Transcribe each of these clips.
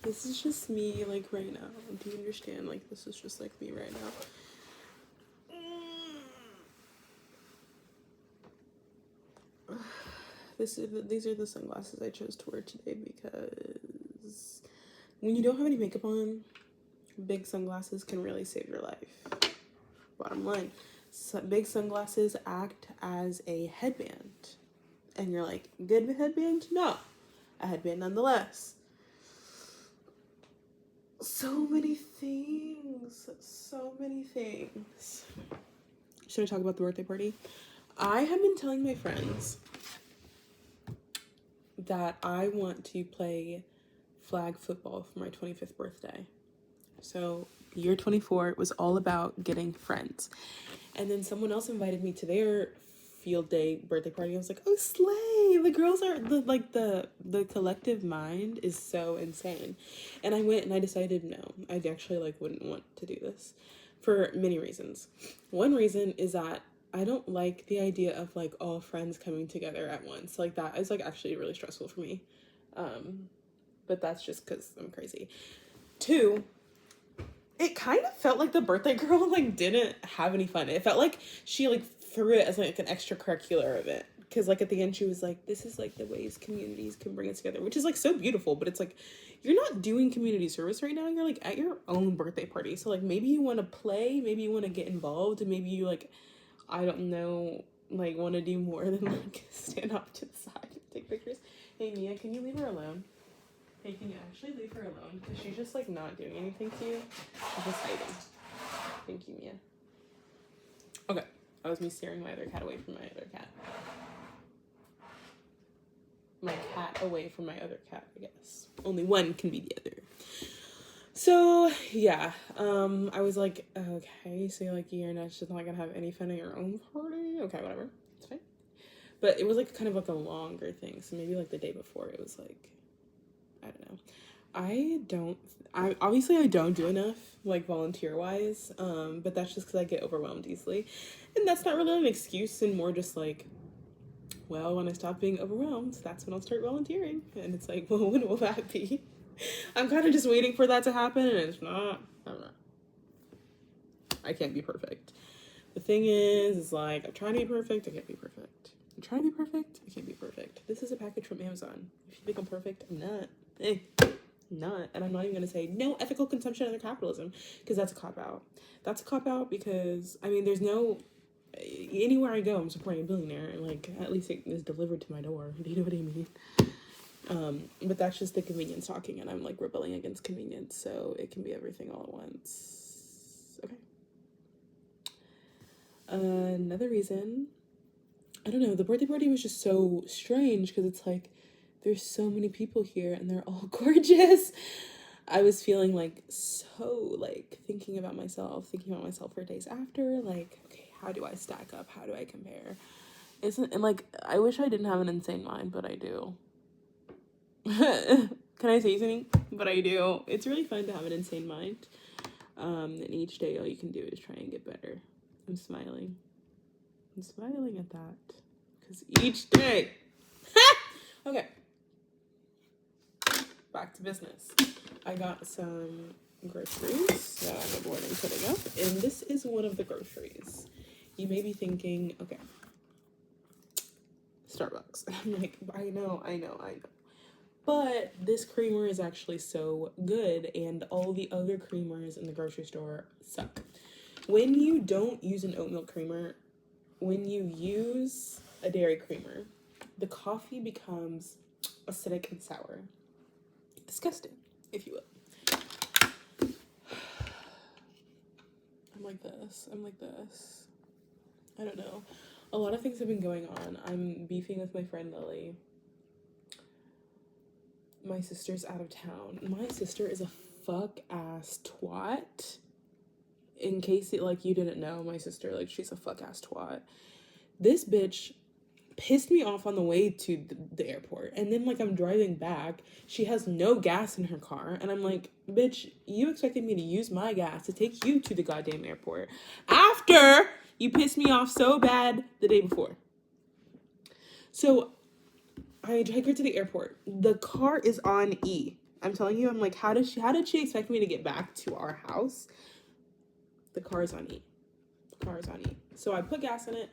This is just me, like, right now. Do you understand? Like, this is just, like, me right now. These are the sunglasses I chose to wear today because when you don't have any makeup on, big sunglasses can really save your life. Bottom line, big sunglasses act as a headband. And you're like, good headband? No. A headband nonetheless. So many things. So many things. Should I talk about the birthday party? I have been telling my friends that I want to play flag football for my 25th birthday. So year 24 was all about getting friends. And then someone else invited me to their field day birthday party. I was like, oh, slay. The girls are the collective mind is so insane. And I went and I decided no, I actually like wouldn't want to do this for many reasons. One reason is that I don't like the idea of like all friends coming together at once. Like that is like actually really stressful for me. But that's just because I'm crazy. Two, it kind of felt like the birthday girl like didn't have any fun. It felt like she like threw it as like an extracurricular event. Because like at the end she was like, this is like the ways communities can bring us together, which is like so beautiful. But it's like, you're not doing community service right now. You're like at your own birthday party. So like maybe you want to play, maybe you want to get involved, and maybe you like, I don't know, like want to do more than like stand off to the side and take pictures. Hey Mia, can you leave her alone? Hey, can you actually leave her alone? Because she's just like not doing anything to you. She's just hiding. Thank you, Mia. Okay, that was me steering my other cat away from my other cat. My cat away from my other cat, I guess. Only one can be the other. So yeah, I was like, okay, so like you're not just not gonna have any fun at your own party? Okay, whatever, it's fine. But it was like kind of like a longer thing, so maybe like the day before it was like, I don't know. I obviously don't do enough like volunteer wise, but that's just because I get overwhelmed easily, and that's not really an excuse, and more just like, well, when I stop being overwhelmed, that's when I'll start volunteering, and it's like, well, when will that be? I'm kind of just waiting for that to happen, and it's not. I don't know. I can't be perfect. The thing is like, I'm trying to be perfect. I can't be perfect. I'm trying to be perfect. I can't be perfect. This is a package from Amazon. If you think I'm perfect, I'm not. Not. And I'm not even going to say no ethical consumption under capitalism, because that's a cop-out. That's a cop-out because, I mean, there's no, anywhere I go, I'm supporting a billionaire, and like, at least it is delivered to my door. Do you know what I mean? But that's just the convenience talking, and I'm like rebelling against convenience, so it can be everything all at once. Okay. Another reason, I don't know, the birthday party was just so strange, because it's like, there's so many people here and they're all gorgeous. I was feeling like so like thinking about myself for days after, like, okay, how do I stack up? How do I compare? And like, I wish I didn't have an insane mind, but I do. Can I say something? But I do. It's really fun to have an insane mind. And each day all you can do is try and get better. I'm smiling at that. Because each day. Okay. Back to business. I got some groceries that I'm avoiding putting up, and this is one of the groceries. You may be thinking, okay, Starbucks. I'm like, I know. But this creamer is actually so good, and all the other creamers in the grocery store suck. When you don't use an oat milk creamer, when you use a dairy creamer, the coffee becomes acidic and sour. Disgusting, if you will. I'm like this. I don't know. A lot of things have been going on. I'm beefing with my friend Lily. My sister's out of town. My sister is a fuck-ass twat. In case you didn't know, my sister, like, she's a fuck-ass twat. This bitch pissed me off on the way to the airport, and then like I'm driving back, she has no gas in her car, and I'm like, bitch, you expected me to use my gas to take you to the goddamn airport after you pissed me off so bad the day before. So I take her to the airport. The car is on E. I'm telling you, I'm like, how did she expect me to get back to our house? The car is on E. So I put gas in it.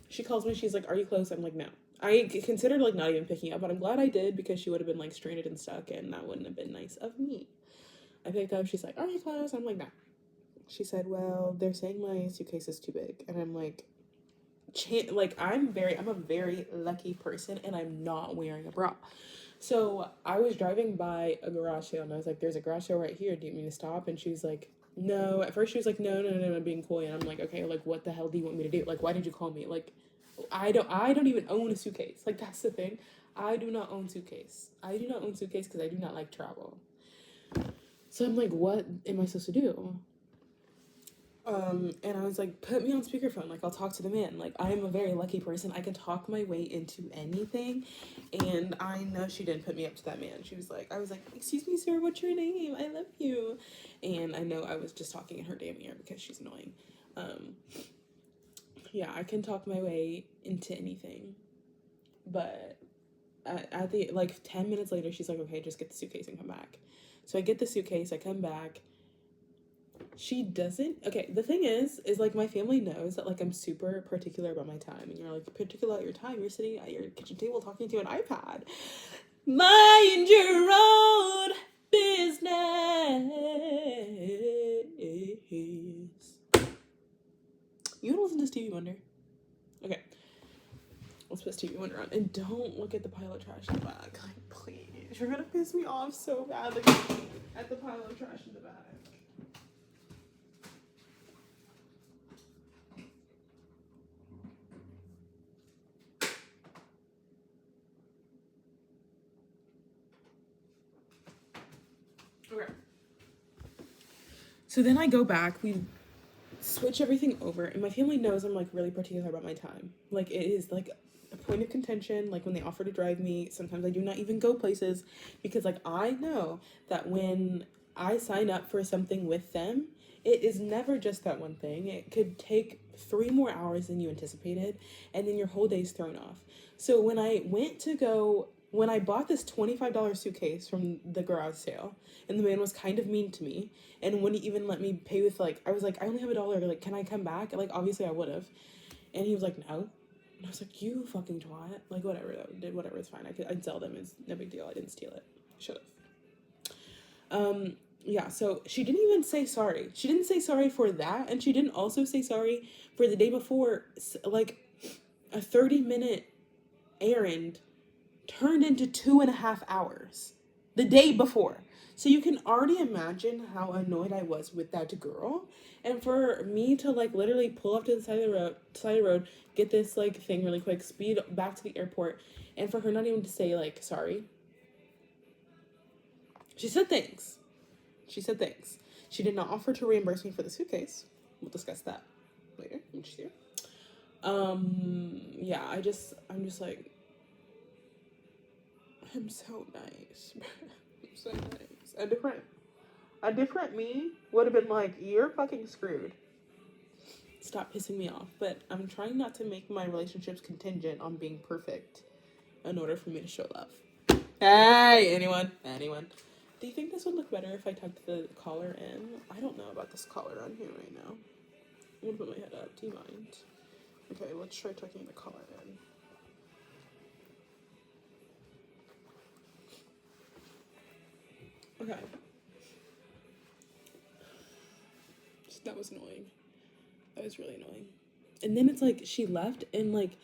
She calls me. She's like, are you close? I'm like, no. I considered like not even picking up, but I'm glad I did because she would have been like stranded and stuck, and that wouldn't have been nice of me. I picked up. She's like, are you close? I'm like, no. She said, well, they're saying my suitcase is too big, and I'm like, I'm a very lucky person, and I'm not wearing a bra. So I was driving by a garage sale, and I was like, there's a garage sale right here. Do you mean to stop? And she was like, no. At first she was like, no, I'm being coy. And I'm like, okay, like, what the hell do you want me to do? Like, why did you call me? Like, I don't even own a suitcase. Like, that's the thing. I do not own suitcase because I do not like travel. So I'm like, what am I supposed to do? And I was like, put me on speakerphone. Like, I'll talk to the man. Like, I am a very lucky person. I can talk my way into anything. And I know she didn't put me up to that man. I was like, excuse me, sir, what's your name? I love you. And I know I was just talking in her damn ear because she's annoying. Yeah, I can talk my way into anything. But at the, like, 10 minutes later, she's like, okay, just get the suitcase and come back. So I get the suitcase, I come back. She doesn't. Okay, the thing is like, my family knows that, like, I'm super particular about my time. And you're like, particular about your time? You're sitting at your kitchen table talking to an iPad. Mind your own business. You wanna listen to Stevie Wonder? Okay. Let's put Stevie Wonder on. And don't look at the pile of trash in the back. Like, please. You're gonna piss me off so bad, like, at the pile of trash in the back. Okay. So then I go back, we switch everything over, and my family knows I'm, like, really particular about my time. Like, it is, like, a point of contention. Like, when they offer to drive me, sometimes I do not even go places because, like, I know that when I sign up for something with them, it is never just that one thing. It could take 3 more hours than you anticipated, and then your whole day's thrown off. So when I bought this $25 suitcase from the garage sale, and the man was kind of mean to me and wouldn't even let me pay with, like, I was like, I only have $1. Like, can I come back? Like, obviously I would have. And he was like, no. And I was like, you fucking twat. Like, whatever, whatever, it's fine. I'd sell them. It's no big deal. I didn't steal it. Should have. Yeah, so she didn't even say sorry. She didn't say sorry for that, and she didn't also say sorry for the day before, like, a 30-minute errand turned into 2.5 hours the day before. So you can already imagine how annoyed I was with that girl. And for me to, like, literally pull up to the side of the road, get this, like, thing really quick, speed back to the airport, and for her not even to say, like, sorry. She said thanks. She did not offer to reimburse me for the suitcase. We'll discuss that later when she's here. Yeah, I'm just like, I'm so nice. I'm so nice. A different me would have been like, you're fucking screwed. Stop pissing me off. But I'm trying not to make my relationships contingent on being perfect in order for me to show love. Hey, anyone? Do you think this would look better if I tucked the collar in? I don't know about this collar on here right now. I'm gonna put my head up. Do you mind? Okay, let's try tucking the collar in. Okay. That was annoying. That was really annoying. And then it's like, she left, and, like,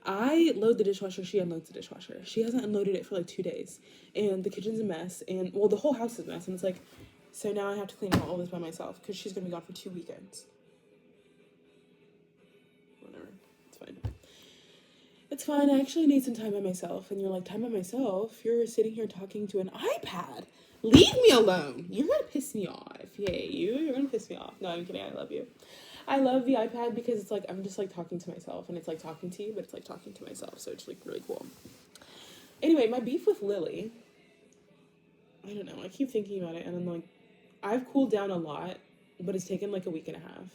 I load the dishwasher, she unloads the dishwasher. She hasn't unloaded it for, like, 2 days. And the kitchen's a mess, and, well, the whole house is a mess. And it's like, so now I have to clean out all this by myself because she's gonna be gone for 2 weekends. Whatever. It's fine. It's fine. I actually need some time by myself. And you're like, time by myself? You're sitting here talking to an iPad. Leave me alone. You're gonna piss me off. Yay, you're gonna piss me off. No, I'm kidding. I love you. I love the iPad because it's like, I'm just, like, talking to myself, and it's like talking to you, but it's like talking to myself, so it's, like, really cool. Anyway, my beef with Lily, I don't know, I keep thinking about it, and I'm like, I've cooled down a lot, but it's taken, like, a week and a half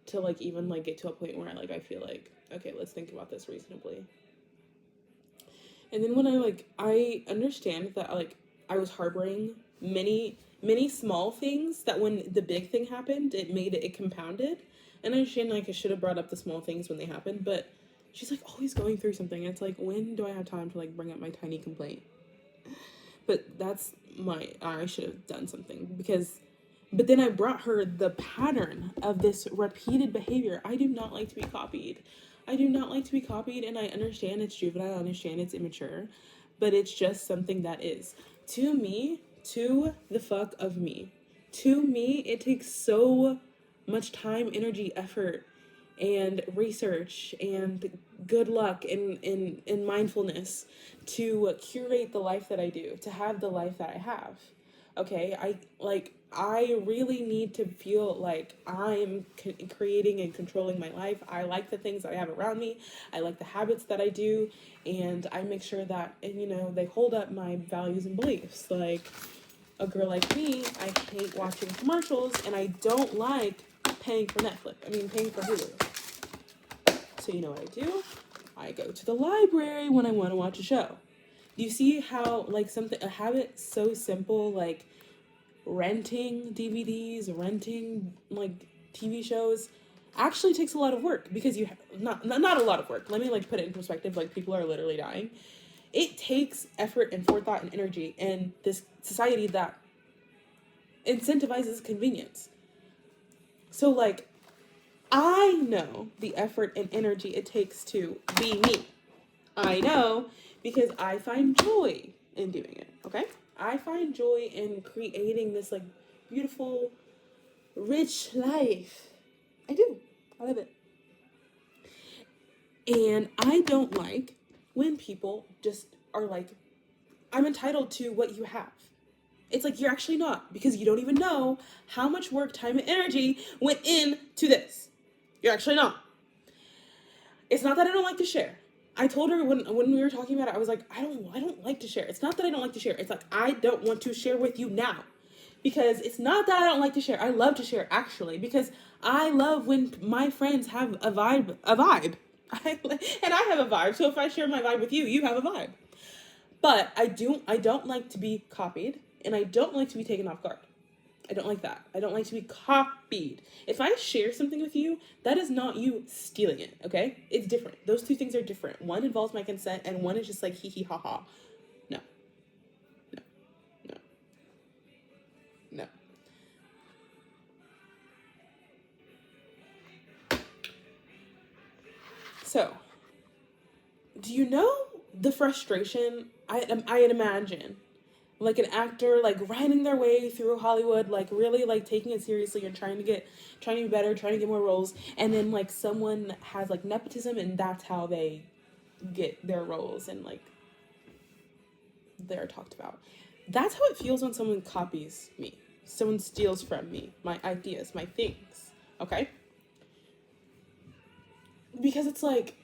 to, like, even, like, get to a point where, like, I feel like, okay, let's think about this reasonably. And then when I understand that, like, I was harboring many small things that when the big thing happened, it compounded. And I understand like I should have brought up the small things when they happened, but she's like always going through something. And it's like, when do I have time to like bring up my tiny complaint? But I should have done something but then I brought her the pattern of this repeated behavior. I do not like to be copied. I do not like to be copied, and I understand it's juvenile, I understand it's immature, but it's just something that is. To me, to the fuck of me. To me, it takes so much time, energy, effort, and research, and good luck, and mindfulness to curate the life that I do, to have the life that I have. Okay, I really need to feel like I'm creating and controlling my life. I like the things that I have around me. I like the habits that I do, and I make sure that, and they hold up my values and beliefs. Like, a girl like me, I hate watching commercials, and I don't like paying for Netflix. Paying for Hulu. So you know what I do? I go to the library when I want to watch a show. Do you see how, like, a habit so simple, like renting DVDs, renting, like, TV shows, actually takes a lot of work, because not a lot of work. Let me, like, put it in perspective. Like, people are literally dying. It takes effort and forethought and energy in this society that incentivizes convenience. So, like, I know the effort and energy it takes to be me. I know, because I find joy in doing it, okay? I find joy in creating this, like, beautiful, rich life. I do. I love it. And I don't like when people just are like, I'm entitled to what you have. It's like, you're actually not, because you don't even know how much work, time, and energy went into this. You're actually not. It's not that I don't like to share. I told her when we were talking about it, I was like, I don't like to share. It's not that I don't like to share. It's like, I don't want to share with you now. Because it's not that I don't like to share. I love to share, actually, because I love when my friends have a vibe. And I have a vibe. So if I share my vibe with you, you have a vibe. But I don't like to be copied, and I don't like to be taken off guard. I don't like that. I don't like to be copied. If I share something with you, that is not you stealing it, okay? It's different. Those two things are different. One involves my consent, and one is just like hee hee ha ha. No. No. No. No. So, do you know the frustration I'd imagine? Like an actor, like riding their way through Hollywood, like really like taking it seriously and trying to be better, trying to get more roles, and then like someone has like nepotism, and that's how they get their roles, and like they're talked about. That's how it feels when someone copies me. Someone steals from me, my ideas, my things. Okay? Because it's like,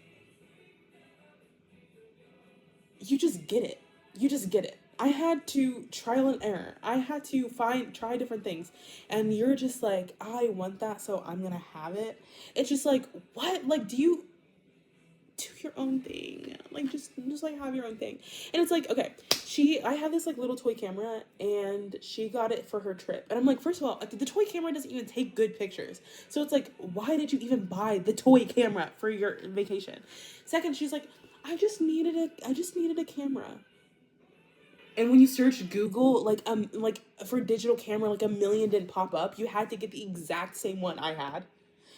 you just get it. You just get it. I had to trial and error. I had to try different things. And you're just like, I want that, so I'm gonna have it. It's just like, what? Like, do your own thing. Like, just like have your own thing. And it's like, okay, I have this like little toy camera, and she got it for her trip. And I'm like, first of all, the toy camera doesn't even take good pictures. So it's like, why did you even buy the toy camera for your vacation? Second, she's like, I just needed a camera. And when you search Google, like for digital camera, like 1 million didn't pop up. You had to get the exact same one I had.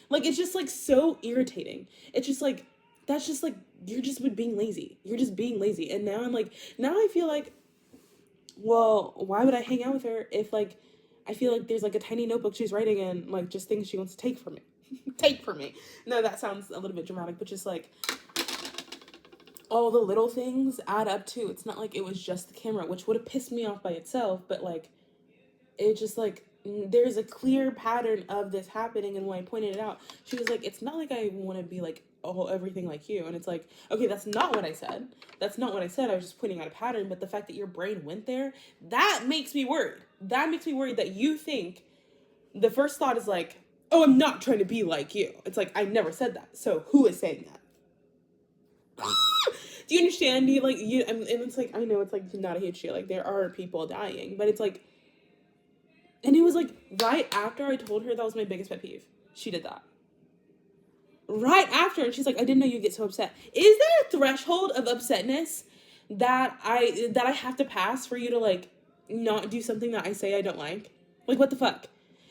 Like, it's just like so irritating. It's just like, that's just like, you're just being lazy. You're just being lazy. And now I feel like, well, why would I hang out with her if like, I feel like there's like a tiny notebook she's writing in, like just things she wants to take from me. Take from me. No, that sounds a little bit dramatic, but just like, all the little things add up too. It's not like it was just the camera, which would have pissed me off by itself, but like, it just like, there's a clear pattern of this happening. And when I pointed it out, she was like, it's not like I want to be like, oh, everything like you. And it's like, okay, that's not what I said. That's not what I said. I was just pointing out a pattern. But the fact that your brain went there, that makes me worried. That makes me worried that you think the first thought is like, oh, I'm not trying to be like you. It's like, I never said that. So who is saying that? Do you understand? You like you and it's like I know it's like not a huge deal. Like there are people dying, but it's like, and it was like right after I told her that was my biggest pet peeve. She did that right after, and she's like, I didn't know you'd get so upset. Is there a threshold of upsetness that I have to pass for you to like not do something that I say I don't like? Like what the fuck?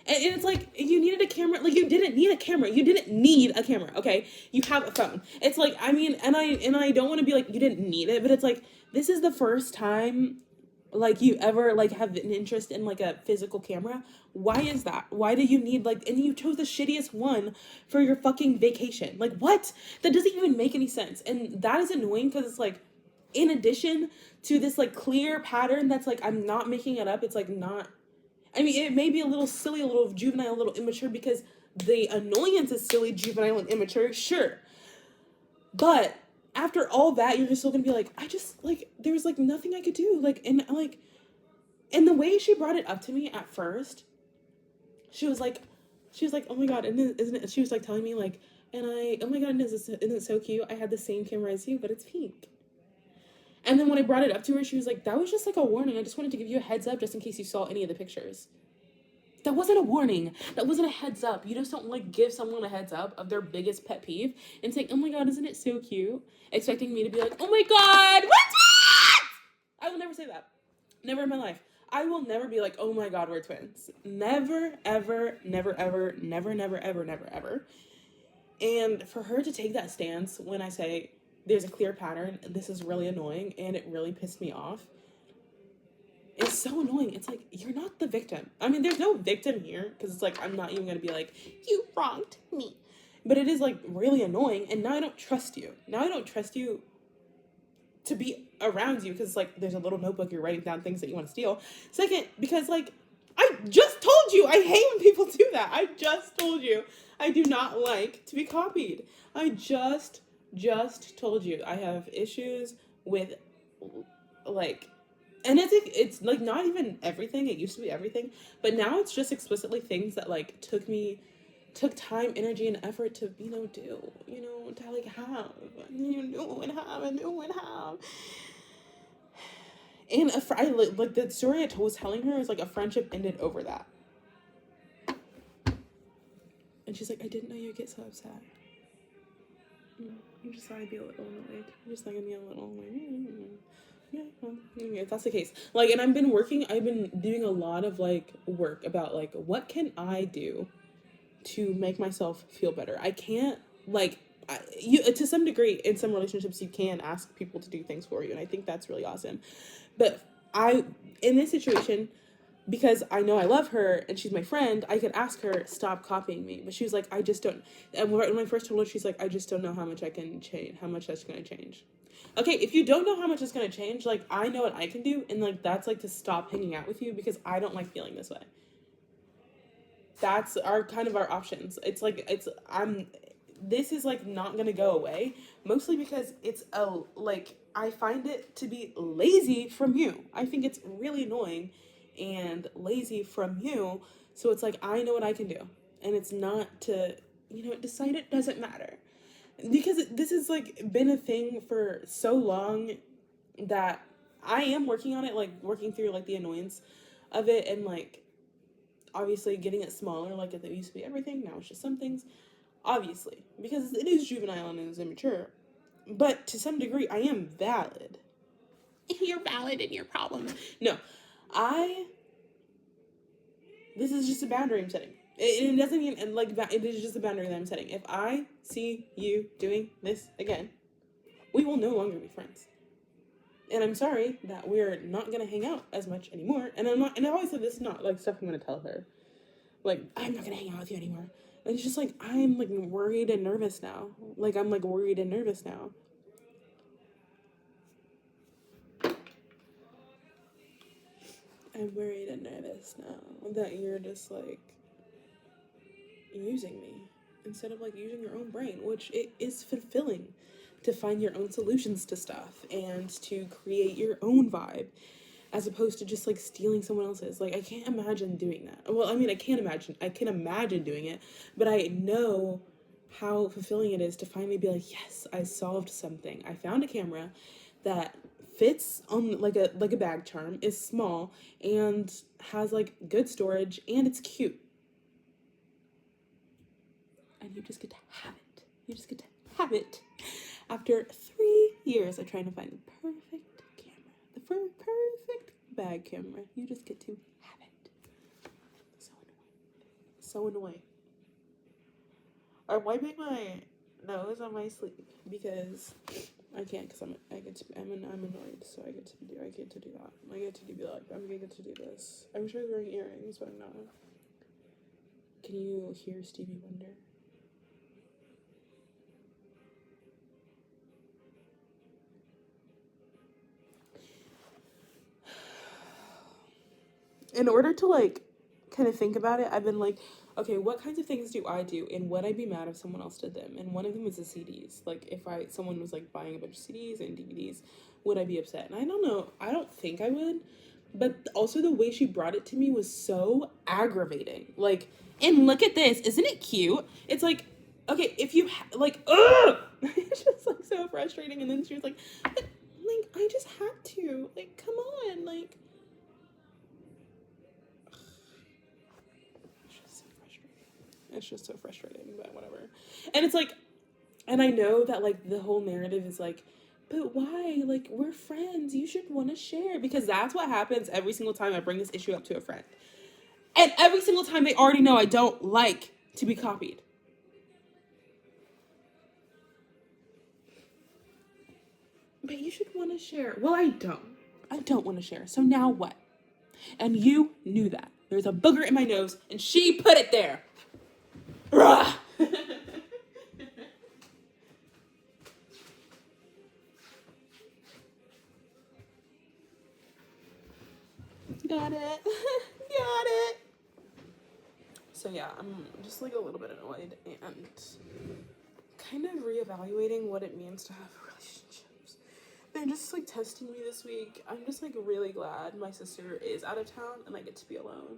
And it's like you needed a camera. Like you didn't need a camera. You didn't need a camera. Okay, you have a phone. It's like I mean, and I don't want to be like you didn't need it, but it's like this is the first time like you ever like have an interest in like a physical camera. Why is that? Why do you need like, and you chose the shittiest one for your fucking vacation? Like what? That doesn't even make any sense. And that is annoying because it's like in addition to this like clear pattern that's like I'm not making it up. It's like not, I mean, it may be a little silly, a little juvenile, a little immature because the annoyance is silly, juvenile, and immature, sure. But after all that, you're just still gonna be like, I just like there was like nothing I could do. And the way she brought it up to me at first, she was like, oh my god, isn't it? She was like telling me like, oh my god, isn't it so cute? I had the same camera as you, but it's pink. And then when I brought it up to her, she was like, that was just like a warning. I just wanted to give you a heads up just in case you saw any of the pictures. That wasn't a warning. That wasn't a heads up. You just don't like give someone a heads up of their biggest pet peeve and saying, oh my god, isn't it so cute? Expecting me to be like, oh my god, what's that? I will never say that. Never in my life. I will never be like, oh my god, we're twins. Never, ever, never, ever, never, never, ever, never, ever. And for her to take that stance when I say, there's a clear pattern, this is really annoying, and it really pissed me off. It's so annoying. It's like, you're not the victim. I mean, there's no victim here, because it's like, I'm not even going to be like, you wronged me. But it is, like, really annoying, and now I don't trust you. Now I don't trust you to be around you, because, like, there's a little notebook, you're writing down things that you want to steal. Second, because, like, I just told you, I hate when people do that. I just told you, I do not like to be copied. I just told you I have issues with, like, and it's like not even everything. It used to be everything, but now it's just explicitly things that like took time, energy, and effort to do, to like have, have. And like the story I was telling her is like a friendship ended over that, and she's like, I didn't know you'd get so upset. I'm just thought I'd be a little annoyed. I'm just not gonna be a little like, yeah, well, if that's the case. Like, and I've been doing a lot of like work about like what can I do to make myself feel better. I can't like you to some degree in some relationships you can ask people to do things for you, and I think that's really awesome. But in this situation, because I know I love her and she's my friend, I could ask her, stop copying me. But she was like, I just don't. And when I first told her, she's like, I just don't know how much I can change, how much that's going to change. Okay, if you don't know how much it's going to change, like, I know what I can do. And, like, that's, like, to stop hanging out with you because I don't like feeling this way. That's kind of our options. It's, like, this is, like, not going to go away. Mostly because it's, I find it to be lazy from you. I think it's really annoying and lazy from you, so it's like I know what I can do, and it's not to decide it doesn't matter, because this has like been a thing for so long that I am working on it, like working through like the annoyance of it, and like obviously getting it smaller. Like it used to be everything, now it's just some things, obviously, because it is juvenile and it is immature, but to some degree I am valid. You're valid in your problems. No, this is just a boundary I'm setting. It doesn't mean, it is just a boundary that I'm setting. If I see you doing this again, we will no longer be friends. And I'm sorry that we're not going to hang out as much anymore. And I've always said this is not, like, stuff I'm going to tell her. Like, I'm not going to hang out with you anymore. And it's just, like, I'm, like, worried and nervous now. Like, I'm, like, worried and nervous now. I'm worried and nervous now that you're just, like, using me instead of, like, using your own brain, which it is fulfilling to find your own solutions to stuff and to create your own vibe as opposed to just, like, stealing someone else's. Like, I can't imagine doing that. Well, I mean, I can imagine doing it, but I know how fulfilling it is to finally be like, yes, I solved something. I found a camera that fits on like a bag charm, is small, and has like good storage, and it's cute. And you just get to have it. You just get to have it. After 3 years of trying to find the perfect camera, the perfect bag camera, you just get to have it. So annoying. So annoying. I'm wiping my nose on my sleeve because I can't, because I'm annoyed, so I get to do that. I get to be like, I'm gonna get to do this. I wish I was wearing earrings, but I'm not. Can you hear Stevie Wonder? In order to like kind of think about it, I've been like, okay, what kinds of things do I do, and would I be mad if someone else did them? And one of them is the CDs. Like, if someone was like buying a bunch of CDs and DVDs, would I be upset? And I don't know. I don't think I would. But also the way she brought it to me was so aggravating. Like, and look at this, isn't it cute? It's like, okay, if you like, ugh, it's just like so frustrating. And then she was like, but like I just had to. Like, come on, like. It's just so frustrating, but whatever. And it's like, and I know that like the whole narrative is like, but why? Like, we're friends. You should want to share, because that's what happens every single time I bring this issue up to a friend. And every single time they already know I don't like to be copied. But you should want to share. Well, I don't. I don't want to share. So now what? And you knew that. There's a booger in my nose, and she put it there. Rah! Got it. Got it. So yeah, I'm just like a little bit annoyed and kind of reevaluating what it means to have relationships. They're just like testing me this week. I'm just like really glad my sister is out of town and I get to be alone.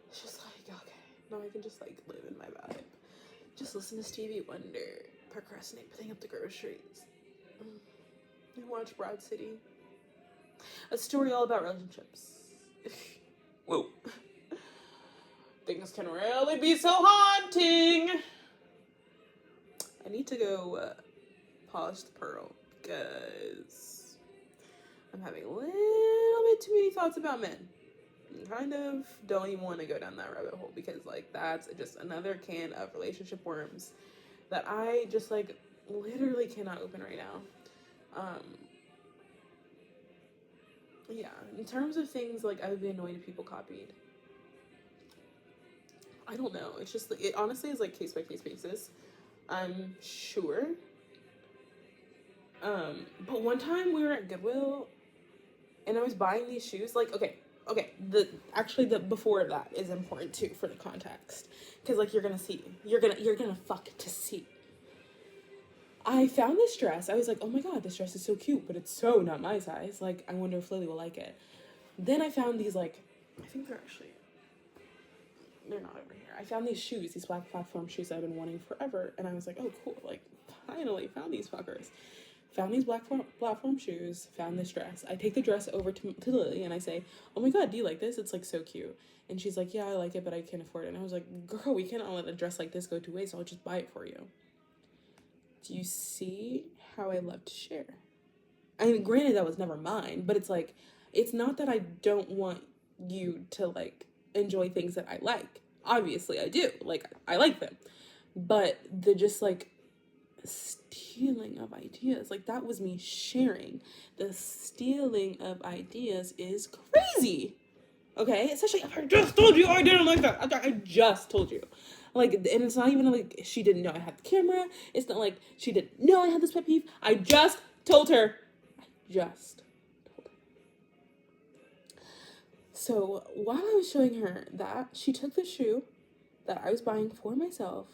It's just like, okay, now I can just like live in my vibe. Just listen to Stevie Wonder, procrastinate putting up the groceries, and watch Broad City. A story all about relationships. Whoa. Things can really be so haunting. I need to go polish the pearl because I'm having a little bit too many thoughts about men. I kind of don't even want to go down that rabbit hole because like that's just another can of relationship worms that I just like literally cannot open right now. Yeah, in terms of things like I would be annoyed if people copied. I don't know. It's just it honestly is like case by case basis. I'm sure. But one time we were at Goodwill and I was buying these shoes. Like, okay. The before that is important too for the context. Cause like you're gonna fuck to see. I found this dress. I was like, oh my god, this dress is so cute, but it's so not my size. Like, I wonder if Lily will like it. Then I found these like, I think they're not over here. I found these shoes, these black platform shoes I've been wanting forever, and I was like, oh cool, like finally found these fuckers. Found these black platform shoes, found this dress. I take the dress over to Lily and I say, oh my god, do you like this? It's like so cute. And she's like, yeah, I like it, but I can't afford it. And I was like, girl, we cannot let a dress like this go to waste. I'll just buy it for you. Do you see how I love to share? I mean, granted, that was never mine, but it's like, it's not that I don't want you to like enjoy things that I like. Obviously, I do. Like, I like them. But the just like stealing of ideas, like that was me sharing. The stealing of ideas is crazy. Okay, especially if I just told you I didn't like that. I just told you. Like, and it's not even like she didn't know I had the camera. It's not like she didn't know I had this pet peeve. I just told her. So while I was showing her that, she took the shoe that I was buying for myself,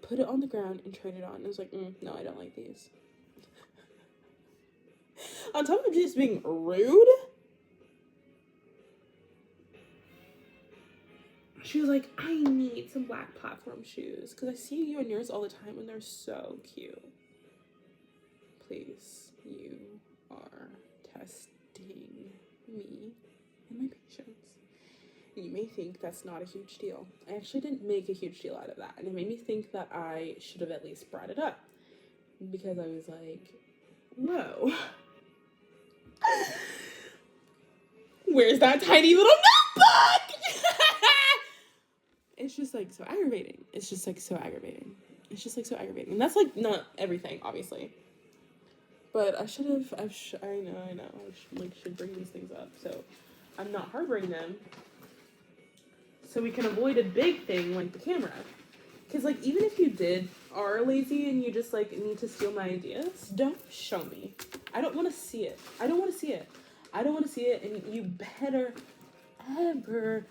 put it on the ground, and tried it on. And I was like, no, I don't like these. On top of just being rude, she was like, I need some black platform shoes because I see you and yours all the time and they're so cute. Please, you are testing me and my patience. You may think that's not a huge deal. I actually didn't make a huge deal out of that, and it made me think that I should have at least brought it up because I was like, whoa. Where's that tiny little notebook? It's just like so aggravating. It's just like so aggravating. It's just like so aggravating. And that's like not everything, obviously. But I should have, I know. I should bring these things up. So I'm not harboring them. So we can avoid a big thing like the camera. Because like even if you are lazy and you just like need to steal my ideas, don't show me. I don't want to see it. I don't want to see it. And you better ever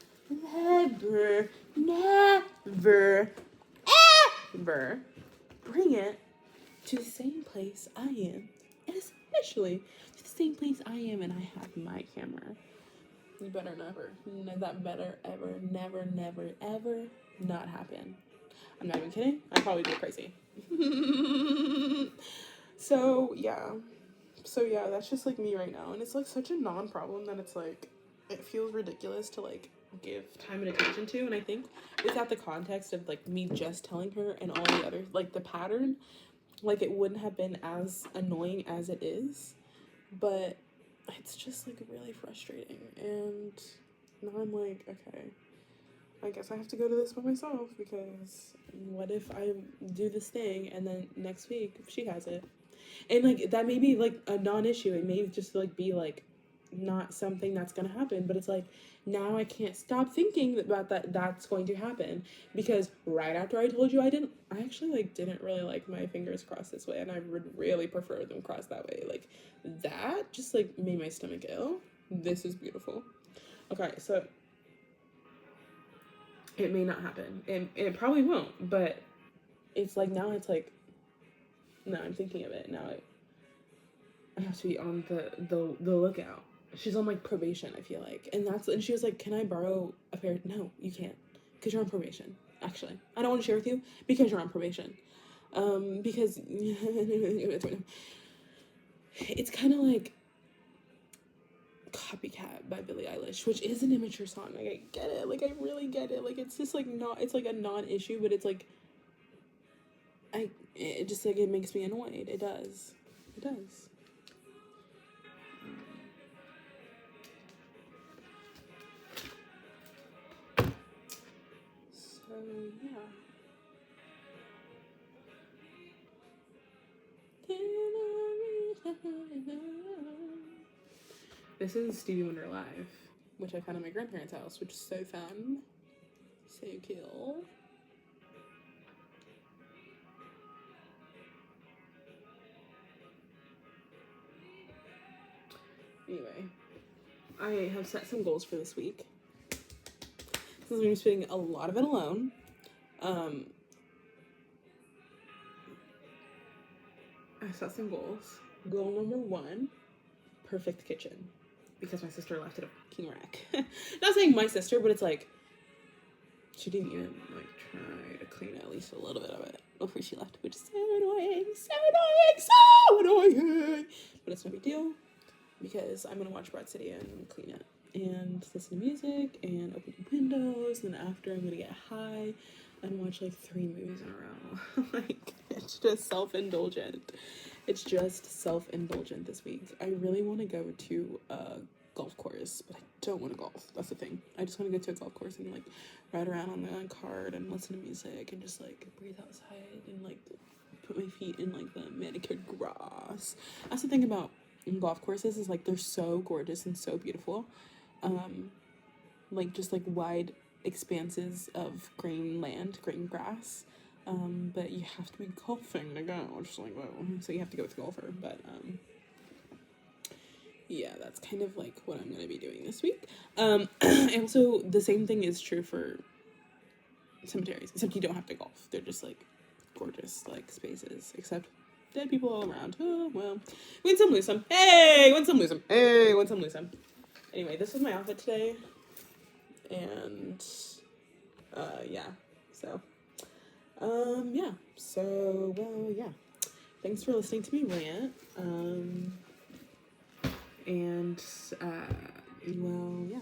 bring it to the same place I am. And especially to the same place I am and I have my camera. You better never. That better ever, never, ever not happen. I'm not even kidding. I'd probably go crazy. So yeah, that's just like me right now. And it's like such a non-problem that it's like, it feels ridiculous to like give time and attention to. And I think without the context of like me just telling her and all the other, like the pattern, like it wouldn't have been as annoying as it is. But it's just like really frustrating. And now I'm like, okay, I guess I have to go to this by myself because what if I do this thing and then next week she has it? And like that may be like a non-issue. It may just like be like not something that's gonna happen, but it's like now I can't stop thinking about that's going to happen because right after I told you I actually like didn't really like my fingers crossed this way, and I would really prefer them crossed that way. Like that just like made my stomach ill. This is beautiful. Okay, so it may not happen, and it probably won't, but it's like now it's like no, I'm thinking of it now. I have to be on the lookout. She's on like probation, I feel like, and she was like, "Can I borrow a pair?" No, you can't, because you're on probation. Actually, I don't want to share with you because you're on probation. Because it's kind of like Copycat by Billie Eilish, which is an immature song. Like I get it, like I really get it. Like it's just like not, it's like a non-issue, but it's like it just like it makes me annoyed. It does. So yeah. This is Stevie Wonder Live, which I found at my grandparents' house, which is so fun. So cool. Anyway, I have set some goals for this week. Since I'm going to be spending a lot of it alone, I set some goals. Goal number 1, perfect kitchen. Because my sister left it a fucking wreck. Not saying my sister, but it's like, she didn't even like try to clean at least a little bit of it before she left, which is so annoying. But it's no big deal because I'm gonna watch Broad City and clean it and listen to music and open the windows. And then after, I'm gonna get high and watch like 3 movies in a row. Like it's just self-indulgent. This week. I really want to go to a golf course, but I don't want to golf. That's the thing. I just want to go to a golf course and like ride around on the cart and listen to music and just like breathe outside and like put my feet in like the manicured grass. That's the thing about golf courses is like they're so gorgeous and so beautiful. Like just like wide expanses of green land, green grass. But you have to be golfing to go, just like, whoa. So you have to go with a golfer, but, yeah, that's kind of like what I'm gonna be doing this week. And also the same thing is true for cemeteries, except you don't have to golf. They're just like gorgeous, like spaces, except dead people all around. Oh, well, win some, lose some. Hey, win some, lose some. Anyway, this is my outfit today, and Yeah. So, yeah. So, well, yeah. Thanks for listening to me rant. And, well, yeah.